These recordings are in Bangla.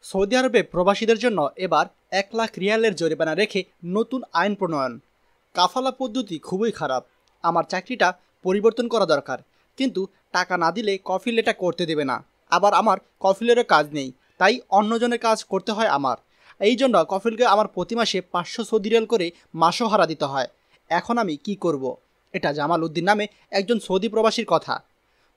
সৌদি আরবে প্রবাসীদের জন্য এবার 1 লাখ রিয়ালের জরিমানা রেখে নতুন আইন প্রণয়ন। কাফালা পদ্ধতি খুবই খারাপ। আমার চাকরিটা পরিবর্তন করা দরকার, কিন্তু টাকা না দিলে কফিল এটা করতে দেবে না। আবার আমার কফিলেরও কাজ নেই, তাই অন্যজনের কাজ করতে হয় আমার। এই জন্য কফিলকে আমার প্রতি মাসে 500 সৌদি রিয়াল করে মাসোহারা দিতে হয়। এখন আমি কি করব? এটা জামাল উদ্দিন নামে একজন সৌদি প্রবাসীর কথা।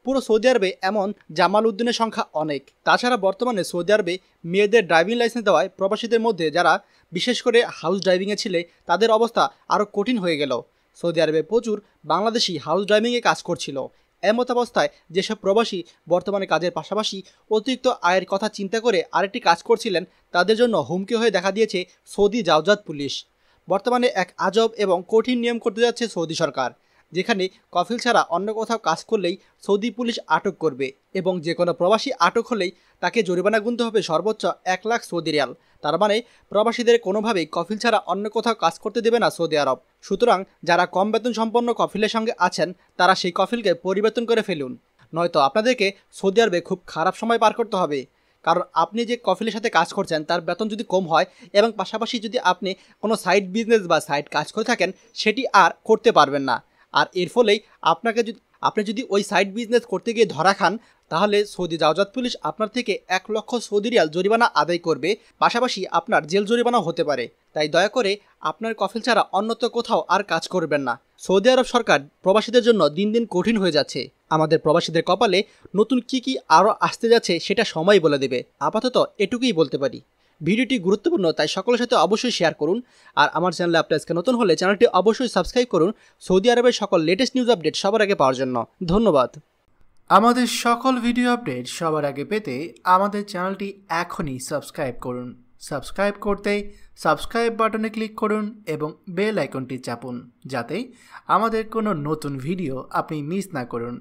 পুরো সৌদি আরবে এমন জামাল উদ্দিনের সংখ্যা অনেক। তাছাড়া বর্তমানে সৌদি আরবে মেয়েদের ড্রাইভিং লাইসেন্স দেওয়ায় প্রবাসীদের মধ্যে যারা বিশেষ করে হাউস ড্রাইভিংয়ে ছিলে তাদের অবস্থা আরও কঠিন হয়ে গেল। সৌদি আরবে প্রচুর বাংলাদেশি হাউস ড্রাইভিংয়ে কাজ করছিল। এমত অবস্থায় যেসব প্রবাসী বর্তমানে কাজের পাশাপাশি অতিরিক্ত আয়ের কথা চিন্তা করে আরেকটি কাজ করছিলেন, তাদের জন্য হুমকি হয়ে দেখা দিয়েছে সৌদি জাওজাত পুলিশ। বর্তমানে এক আজব এবং কঠিন নিয়ম করতে যাচ্ছে সৌদি সরকার, যেখানে কফিল ছাড়া অন্য কোথাও কাজ করলেই সৌদি পুলিশ আটক করবে এবং যে কোনো প্রবাসী আটক হলেই তাকে জরিমানা গুনতে হবে সর্বোচ্চ 1 লাখ সৌদি রিয়াল। তার মানে প্রবাসীদের কোনোভাবেই কফিল ছাড়া অন্য কোথাও কাজ করতে দেবে না সৌদি আরব। সুতরাং যারা কম বেতন সম্পন্ন কফিলের সঙ্গে আছেন তারা সেই কফিলকে পরিবর্তন করে ফেলুন, নয়তো আপনাদেরকে সৌদি আরবে খুব খারাপ সময় পার করতে হবে। কারণ আপনি যে কফিলের সাথে কাজ করছেন তার বেতন যদি কম হয় এবং পাশাপাশি যদি আপনি কোনো সাইড বিজনেস বা সাইড কাজ করে থাকেন, সেটি আর করতে পারবেন না। আর এর ফলেই আপনি যদি ওই সাইড বিজনেস করতে গিয়ে ধরা খান, তাহলে সৌদি জাওজাত পুলিশ আপনার থেকে 1 লক্ষ সৌদি রিয়াল জরিমানা আদায় করবে, পাশাপাশি আপনার জেল জরিমানাও হতে পারে। তাই দয়া করে আপনার কফিল ছাড়া অন্যত্র কোথাও আর কাজ করবেন না। সৌদি আরব সরকার প্রবাসীদের জন্য দিন দিন কঠিন হয়ে যাচ্ছে। আমাদের প্রবাসীদের কপালে নতুন কি আরও আসতে যাচ্ছে সেটা সময় বলে দেবে। আপাতত এটুকুই বলতে পারি। ভিডিওটি গুরুত্বপূর্ণ, তাই সকলের সাথে অবশ্যই শেয়ার করুন। আর আমার চ্যানেলে আপনি আজকে নতুন হলে চ্যানেলটি অবশ্যই সাবস্ক্রাইব করুন সৌদি আরবের সকল লেটেস্ট নিউজ আপডেট সবার আগে পাওয়ার জন্য। ধন্যবাদ। আমাদের সকল ভিডিও আপডেট সবার আগে পেতে আমাদের চ্যানেলটি এখনই সাবস্ক্রাইব করুন। সাবস্ক্রাইব করতে সাবস্ক্রাইব বাটনে ক্লিক করুন এবং বেল আইকনটি চাপুন, যাতে আমাদের কোনো নতুন ভিডিও আপনি মিস না করুন।